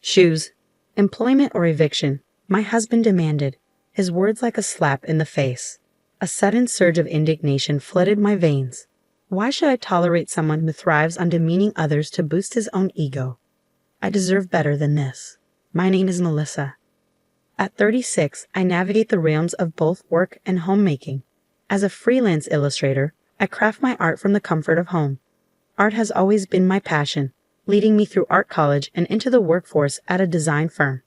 Shoes. Employment or eviction? My husband demanded, his words like a slap in the face. A sudden surge of indignation flooded my veins. Why should I tolerate someone who thrives on demeaning others to boost his own ego? I deserve better than this. My name is Melissa. At 36, I navigate the realms of both work and homemaking. As a freelance illustrator, I craft my art from the comfort of home. Art has always been my passion, leading me through art college and into the workforce at a design firm.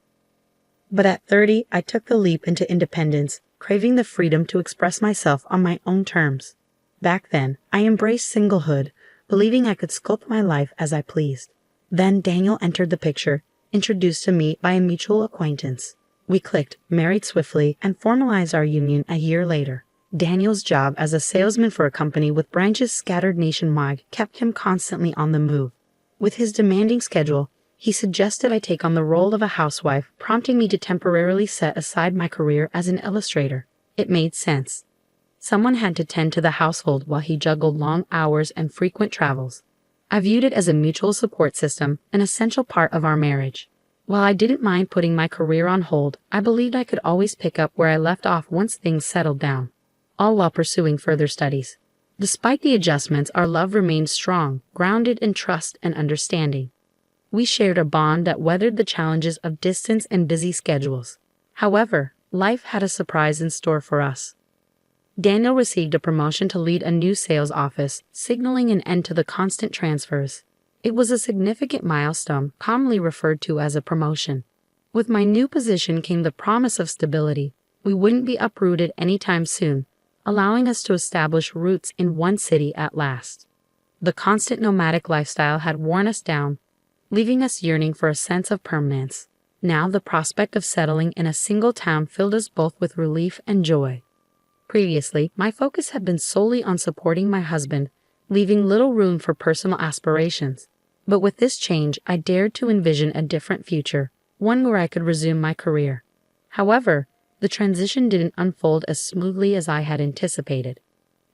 But at 30, I took the leap into independence, craving the freedom to express myself on my own terms. Back then, I embraced singlehood, believing I could sculpt my life as I pleased. Then Daniel entered the picture, introduced to me by a mutual acquaintance. We clicked, married swiftly, and formalized our union a year later. Daniel's job as a salesman for a company with branches scattered nationwide kept him constantly on the move. With his demanding schedule, he suggested I take on the role of a housewife, prompting me to temporarily set aside my career as an illustrator. It made sense. Someone had to tend to the household while he juggled long hours and frequent travels. I viewed it as a mutual support system, an essential part of our marriage. While I didn't mind putting my career on hold, I believed I could always pick up where I left off once things settled down, all while pursuing further studies. Despite the adjustments, our love remained strong, grounded in trust and understanding. We shared a bond that weathered the challenges of distance and busy schedules. However, life had a surprise in store for us. Daniel received a promotion to lead a new sales office, signaling an end to the constant transfers. It was a significant milestone, commonly referred to as a promotion. With my new position came the promise of stability. We wouldn't be uprooted anytime soon, allowing us to establish roots in one city at last. The constant nomadic lifestyle had worn us down, leaving us yearning for a sense of permanence. Now the prospect of settling in a single town filled us both with relief and joy. Previously, my focus had been solely on supporting my husband, leaving little room for personal aspirations. But with this change, I dared to envision a different future, one where I could resume my career. However, the transition didn't unfold as smoothly as I had anticipated.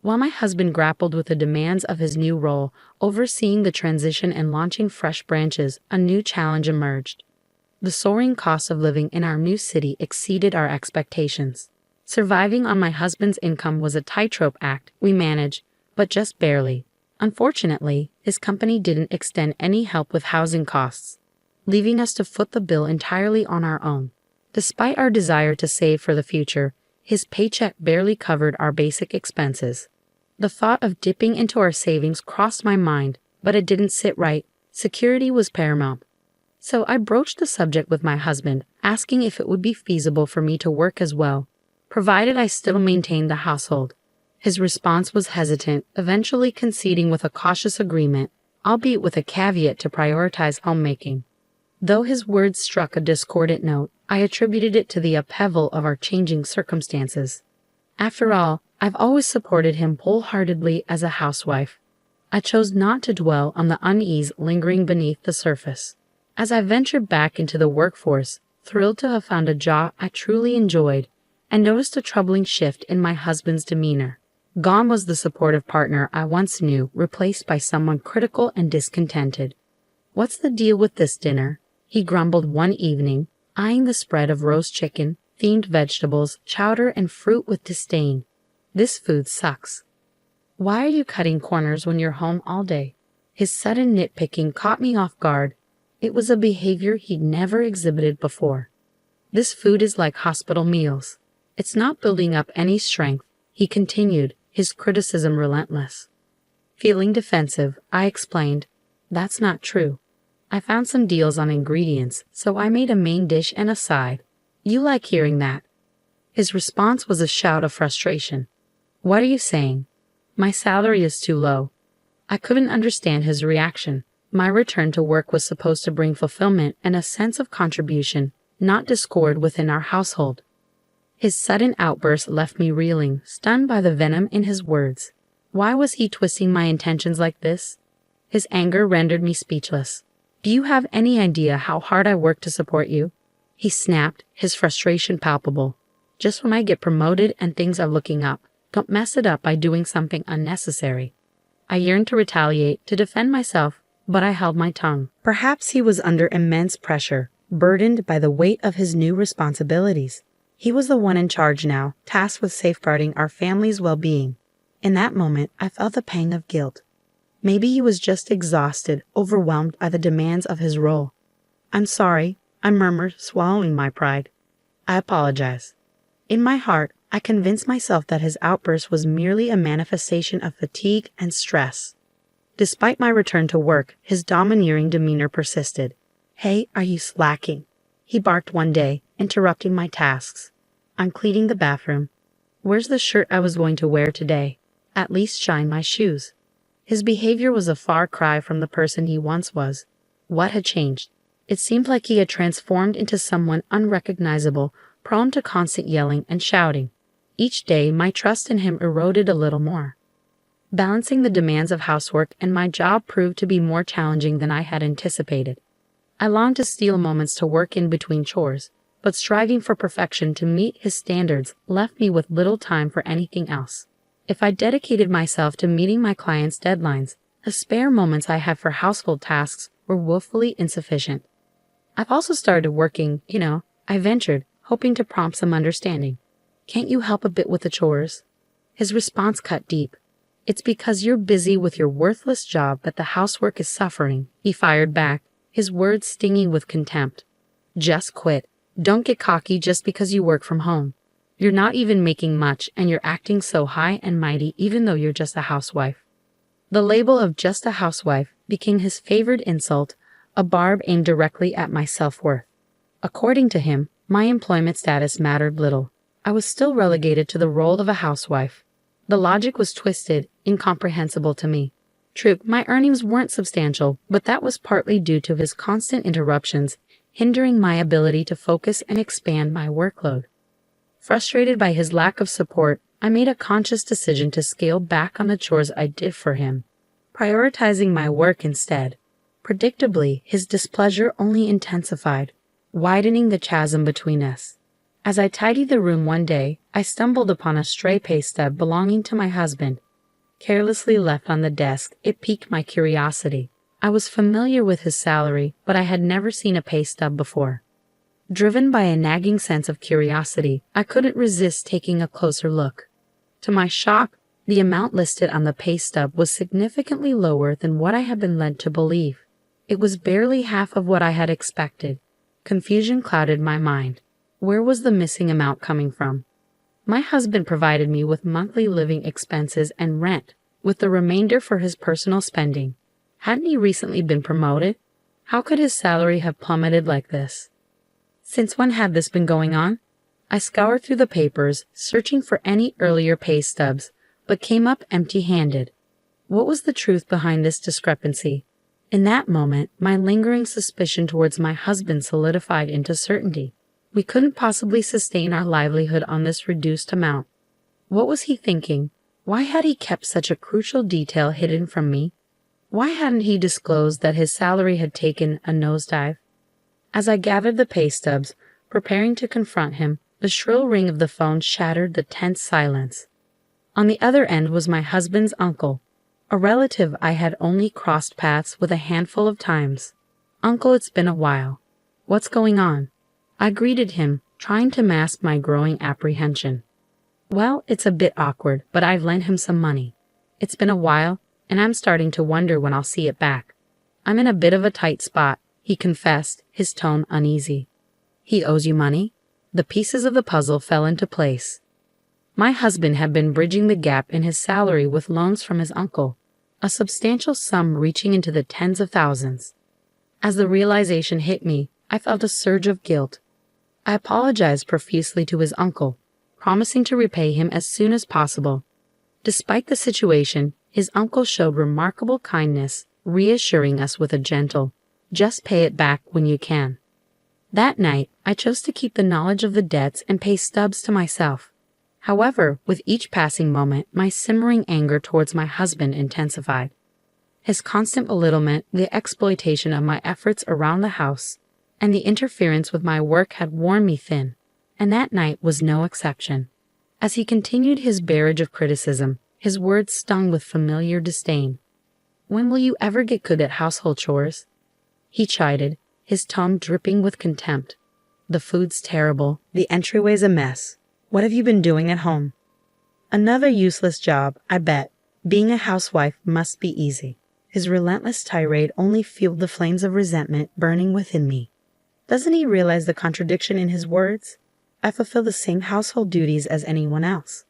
While my husband grappled with the demands of his new role, overseeing the transition and launching fresh branches, a new challenge emerged. The soaring cost of living in our new city exceeded our expectations. Surviving on my husband's income was a tightrope act we managed, but just barely. Unfortunately, his company didn't extend any help with housing costs, leaving us to foot the bill entirely on our own. Despite our desire to save for the future, his paycheck barely covered our basic expenses. The thought of dipping into our savings crossed my mind, but it didn't sit right. Security was paramount. So I broached the subject with my husband, asking if it would be feasible for me to work as well, provided I still maintained the household. His response was hesitant, eventually conceding with a cautious agreement, albeit with a caveat to prioritize homemaking. Though his words struck a discordant note, I attributed it to the upheaval of our changing circumstances. After all, I've always supported him wholeheartedly as a housewife. I chose not to dwell on the unease lingering beneath the surface. As I ventured back into the workforce, thrilled to have found a job I truly enjoyed, I noticed a troubling shift in my husband's demeanor. Gone was the supportive partner I once knew, replaced by someone critical and discontented. "What's the deal with this dinner?" he grumbled one evening, eyeing the spread of roast chicken, themed vegetables, chowder, and fruit with disdain. "This food sucks. Why are you cutting corners when you're home all day?" His sudden nitpicking caught me off guard. It was a behavior he'd never exhibited before. "This food is like hospital meals. It's not building up any strength," he continued, his criticism relentless. Feeling defensive, I explained, "That's not true. I found some deals on ingredients, so I made a main dish and a side. You like hearing that?" His response was a shout of frustration. "What are you saying? My salary is too low." I couldn't understand his reaction. My return to work was supposed to bring fulfillment and a sense of contribution, not discord within our household. His sudden outburst left me reeling, stunned by the venom in his words. Why was he twisting my intentions like this? His anger rendered me speechless. "Do you have any idea how hard I work to support you?" he snapped, his frustration palpable. "Just when I get promoted and things are looking up, don't mess it up by doing something unnecessary." I yearned to retaliate, to defend myself, but I held my tongue. Perhaps he was under immense pressure, burdened by the weight of his new responsibilities. He was the one in charge now, tasked with safeguarding our family's well-being. In that moment, I felt a pang of guilt. Maybe he was just exhausted, overwhelmed by the demands of his role. "I'm sorry," I murmured, swallowing my pride. "I apologize." In my heart, I convinced myself that his outburst was merely a manifestation of fatigue and stress. Despite my return to work, his domineering demeanor persisted. "Hey, are you slacking?" he barked one day, interrupting my tasks. "I'm cleaning the bathroom." "Where's the shirt I was going to wear today? At least shine my shoes." His behavior was a far cry from the person he once was. What had changed? It seemed like he had transformed into someone unrecognizable, prone to constant yelling and shouting. Each day, my trust in him eroded a little more. Balancing the demands of housework and my job proved to be more challenging than I had anticipated. I longed to steal moments to work in between chores, but striving for perfection to meet his standards left me with little time for anything else. If I dedicated myself to meeting my clients' deadlines, the spare moments I had for household tasks were woefully insufficient. I've also started working, I ventured, hoping to prompt some understanding. "Can't you help a bit with the chores?" His response cut deep. "It's because you're busy with your worthless job that the housework is suffering," he fired back, his words stinging with contempt. "Just quit. Don't get cocky just because you work from home. You're not even making much, and you're acting so high and mighty even though you're just a housewife." The label of just a housewife became his favored insult, a barb aimed directly at my self-worth. According to him, my employment status mattered little. I was still relegated to the role of a housewife. The logic was twisted, incomprehensible to me. True, my earnings weren't substantial, but that was partly due to his constant interruptions, hindering my ability to focus and expand my workload. Frustrated by his lack of support, I made a conscious decision to scale back on the chores I did for him, prioritizing my work instead. Predictably, his displeasure only intensified, widening the chasm between us. As I tidied the room one day, I stumbled upon a stray pay stub belonging to my husband. Carelessly left on the desk, it piqued my curiosity. I was familiar with his salary, but I had never seen a pay stub before. Driven by a nagging sense of curiosity, I couldn't resist taking a closer look. To my shock, the amount listed on the pay stub was significantly lower than what I had been led to believe. It was barely half of what I had expected. Confusion clouded my mind. Where was the missing amount coming from? My husband provided me with monthly living expenses and rent, with the remainder for his personal spending. Hadn't he recently been promoted? How could his salary have plummeted like this? Since when had this been going on? I scoured through the papers, searching for any earlier pay stubs, but came up empty-handed. What was the truth behind this discrepancy? In that moment, my lingering suspicion towards my husband solidified into certainty. We couldn't possibly sustain our livelihood on this reduced amount. What was he thinking? Why had he kept such a crucial detail hidden from me? Why hadn't he disclosed that his salary had taken a nosedive? As I gathered the pay stubs, preparing to confront him, the shrill ring of the phone shattered the tense silence. On the other end was my husband's uncle, a relative I had only crossed paths with a handful of times. "Uncle, it's been a while. What's going on?" I greeted him, trying to mask my growing apprehension. "Well, it's a bit awkward, but I've lent him some money. It's been a while, and I'm starting to wonder when I'll see it back. I'm in a bit of a tight spot," he confessed, his tone uneasy. "He owes you money?" The pieces of the puzzle fell into place. My husband had been bridging the gap in his salary with loans from his uncle, a substantial sum reaching into the tens of thousands. As the realization hit me, I felt a surge of guilt. I apologized profusely to his uncle, promising to repay him as soon as possible. Despite the situation, his uncle showed remarkable kindness, reassuring us with a gentle, "Just pay it back when you can." That night, I chose to keep the knowledge of the debts and pay stubs to myself. However, with each passing moment, my simmering anger towards my husband intensified. His constant belittlement, the exploitation of my efforts around the house, and the interference with my work had worn me thin, and that night was no exception. As he continued his barrage of criticism, his words stung with familiar disdain. "When will you ever get good at household chores?" he chided, his tone dripping with contempt. The food's terrible, the entryway's a mess. What have you been doing at home? Another useless job, I bet. Being a housewife must be easy. His relentless tirade only fueled the flames of resentment burning within me. Doesn't he realize the contradiction in his words? I fulfill the same household duties as anyone else.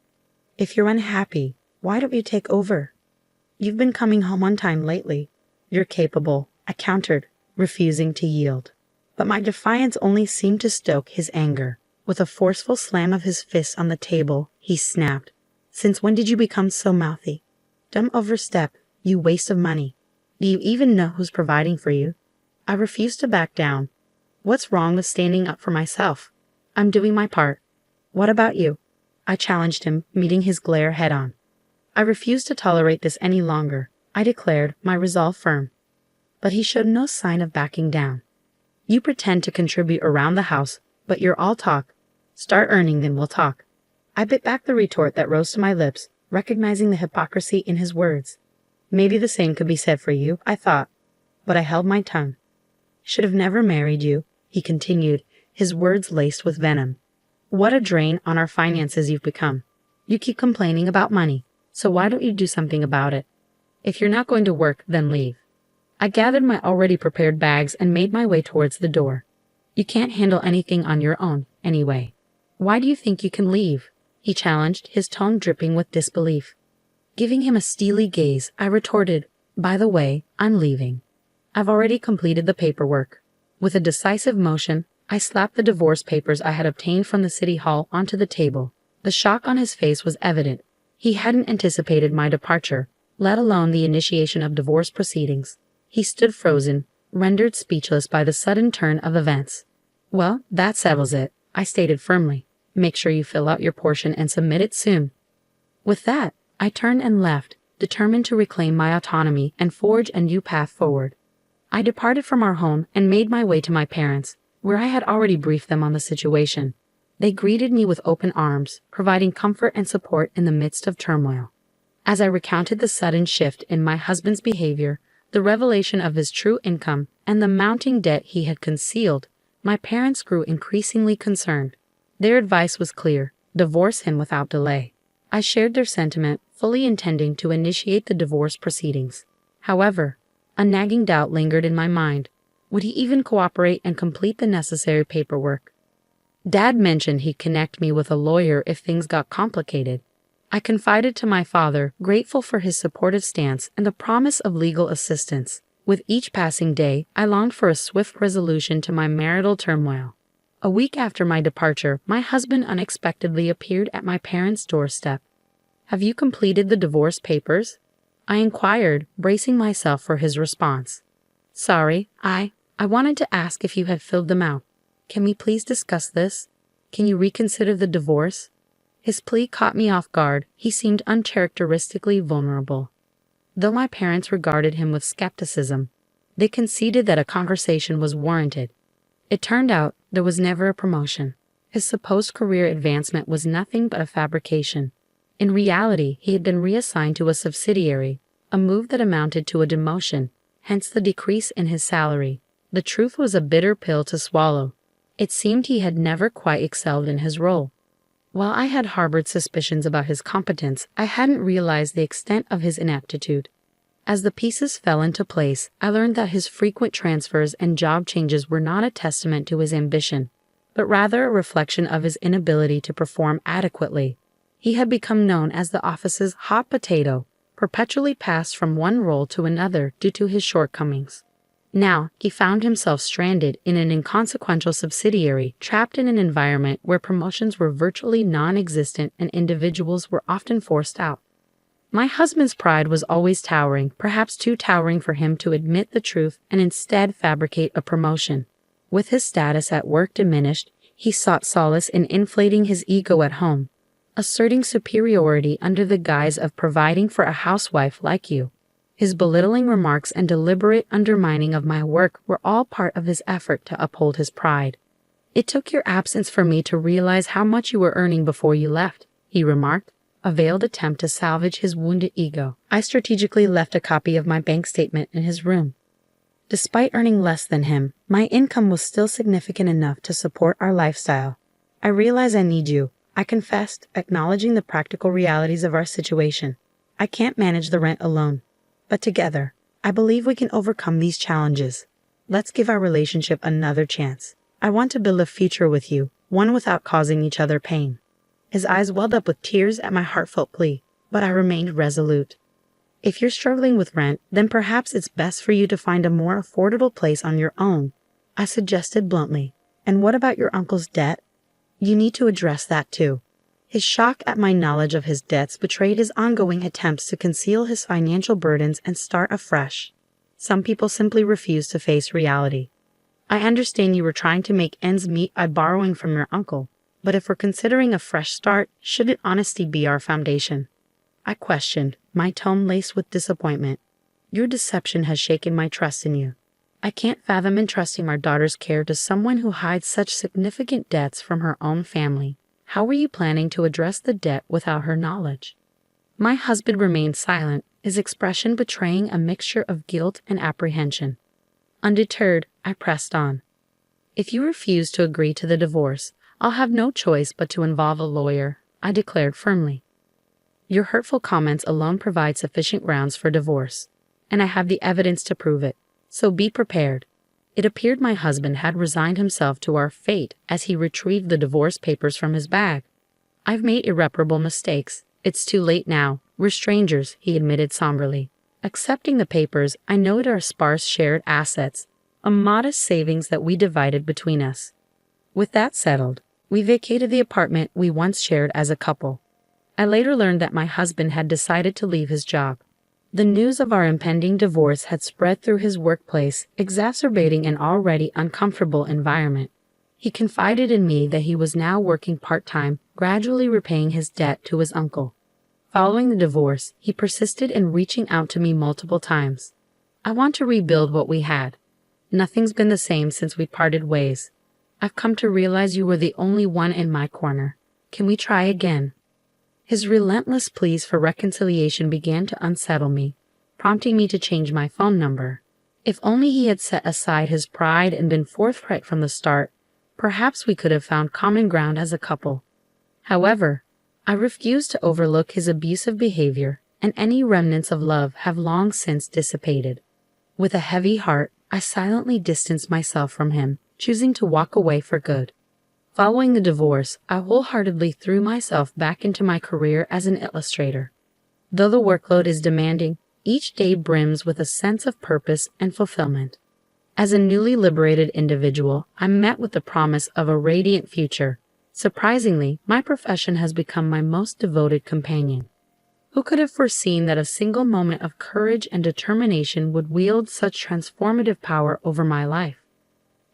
If you're unhappy, why don't you take over? You've been coming home on time lately. You're capable, I countered, refusing to yield. But my defiance only seemed to stoke his anger. With a forceful slam of his fist on the table, he snapped. Since when did you become so mouthy? Don't overstep, you waste of money. Do you even know who's providing for you? I refused to back down. What's wrong with standing up for myself? I'm doing my part. What about you? I challenged him, meeting his glare head-on. I refused to tolerate this any longer, I declared, my resolve firm. But he showed no sign of backing down. You pretend to contribute around the house, but you're all talk. Start earning, then we'll talk. I bit back the retort that rose to my lips, recognizing the hypocrisy in his words. Maybe the same could be said for you, I thought. But I held my tongue. Should have never married you, he continued, his words laced with venom. What a drain on our finances you've become. You keep complaining about money, so why don't you do something about it? If you're not going to work, then leave. I gathered my already prepared bags and made my way towards the door. You can't handle anything on your own, anyway. Why do you think you can leave? He challenged, his tone dripping with disbelief. Giving him a steely gaze, I retorted, By the way, I'm leaving. I've already completed the paperwork. With a decisive motion, I slapped the divorce papers I had obtained from the city hall onto the table. The shock on his face was evident. He hadn't anticipated my departure, let alone the initiation of divorce proceedings. He stood frozen, rendered speechless by the sudden turn of events. Well, that settles it, I stated firmly. Make sure you fill out your portion and submit it soon. With that, I turned and left, determined to reclaim my autonomy and forge a new path forward. I departed from our home and made my way to my parents, where I had already briefed them on the situation. They greeted me with open arms, providing comfort and support in the midst of turmoil. As I recounted the sudden shift in my husband's behavior, the revelation of his true income, and the mounting debt he had concealed, my parents grew increasingly concerned. Their advice was clear: divorce him without delay. I shared their sentiment, fully intending to initiate the divorce proceedings. However, a nagging doubt lingered in my mind. Would he even cooperate and complete the necessary paperwork? Dad mentioned he'd connect me with a lawyer if things got complicated. I confided to my father, grateful for his supportive stance and the promise of legal assistance. With each passing day, I longed for a swift resolution to my marital turmoil. A week after my departure, my husband unexpectedly appeared at my parents' doorstep. Have you completed the divorce papers? I inquired, bracing myself for his response. Sorry, I wanted to ask if you had filled them out. Can we please discuss this? Can you reconsider the divorce? His plea caught me off guard. He seemed uncharacteristically vulnerable. Though my parents regarded him with skepticism, they conceded that a conversation was warranted. It turned out there was never a promotion. His supposed career advancement was nothing but a fabrication. In reality, he had been reassigned to a subsidiary, a move that amounted to a demotion, hence the decrease in his salary. The truth was a bitter pill to swallow. It seemed he had never quite excelled in his role. While I had harbored suspicions about his competence, I hadn't realized the extent of his ineptitude. As the pieces fell into place, I learned that his frequent transfers and job changes were not a testament to his ambition, but rather a reflection of his inability to perform adequately. He had become known as the office's hot potato, perpetually passed from one role to another due to his shortcomings. Now, he found himself stranded in an inconsequential subsidiary, trapped in an environment where promotions were virtually non-existent and individuals were often forced out. My husband's pride was always towering, perhaps too towering for him to admit the truth and instead fabricate a promotion. With his status at work diminished, he sought solace in inflating his ego at home, asserting superiority under the guise of providing for a housewife like you. His belittling remarks and deliberate undermining of my work were all part of his effort to uphold his pride. It took your absence for me to realize how much you were earning before you left, he remarked, a veiled attempt to salvage his wounded ego. I strategically left a copy of my bank statement in his room. Despite earning less than him, my income was still significant enough to support our lifestyle. I realize I need you, I confessed, acknowledging the practical realities of our situation. I can't manage the rent alone. But together, I believe we can overcome these challenges. Let's give our relationship another chance. I want to build a future with you, one without causing each other pain. His eyes welled up with tears at my heartfelt plea, but I remained resolute. If you're struggling with rent, then perhaps it's best for you to find a more affordable place on your own, I suggested bluntly. And what about your uncle's debt? You need to address that too. His shock at my knowledge of his debts betrayed his ongoing attempts to conceal his financial burdens and start afresh. Some people simply refuse to face reality. I understand you were trying to make ends meet by borrowing from your uncle, but if we're considering a fresh start, shouldn't honesty be our foundation? I questioned, my tone laced with disappointment. Your deception has shaken my trust in you. I can't fathom entrusting our daughter's care to someone who hides such significant debts from her own family. How were you planning to address the debt without her knowledge? My husband remained silent, his expression betraying a mixture of guilt and apprehension. Undeterred, I pressed on. If you refuse to agree to the divorce, I'll have no choice but to involve a lawyer, I declared firmly. Your hurtful comments alone provide sufficient grounds for divorce, and I have the evidence to prove it, so be prepared. It appeared my husband had resigned himself to our fate as he retrieved the divorce papers from his bag. I've made irreparable mistakes. It's too late now. We're strangers, he admitted somberly. Accepting the papers, I noted our sparse shared assets, a modest savings that we divided between us. With that settled, we vacated the apartment we once shared as a couple. I later learned that my husband had decided to leave his job. The news of our impending divorce had spread through his workplace, exacerbating an already uncomfortable environment. He confided in me that he was now working part-time, gradually repaying his debt to his uncle. Following the divorce, he persisted in reaching out to me multiple times. I want to rebuild what we had. Nothing's been the same since we parted ways. I've come to realize you were the only one in my corner. Can we try again? His relentless pleas for reconciliation began to unsettle me, prompting me to change my phone number. If only he had set aside his pride and been forthright from the start, perhaps we could have found common ground as a couple. However, I refused to overlook his abusive behavior, and any remnants of love have long since dissipated. With a heavy heart, I silently distanced myself from him, choosing to walk away for good. Following the divorce, I wholeheartedly threw myself back into my career as an illustrator. Though the workload is demanding, each day brims with a sense of purpose and fulfillment. As a newly liberated individual, I'm met with the promise of a radiant future. Surprisingly, my profession has become my most devoted companion. Who could have foreseen that a single moment of courage and determination would wield such transformative power over my life?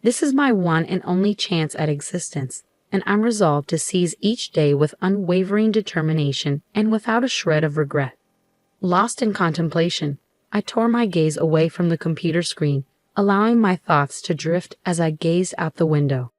This is my one and only chance at existence, and I'm resolved to seize each day with unwavering determination and without a shred of regret. Lost in contemplation, I tore my gaze away from the computer screen, allowing my thoughts to drift as I gazed out the window.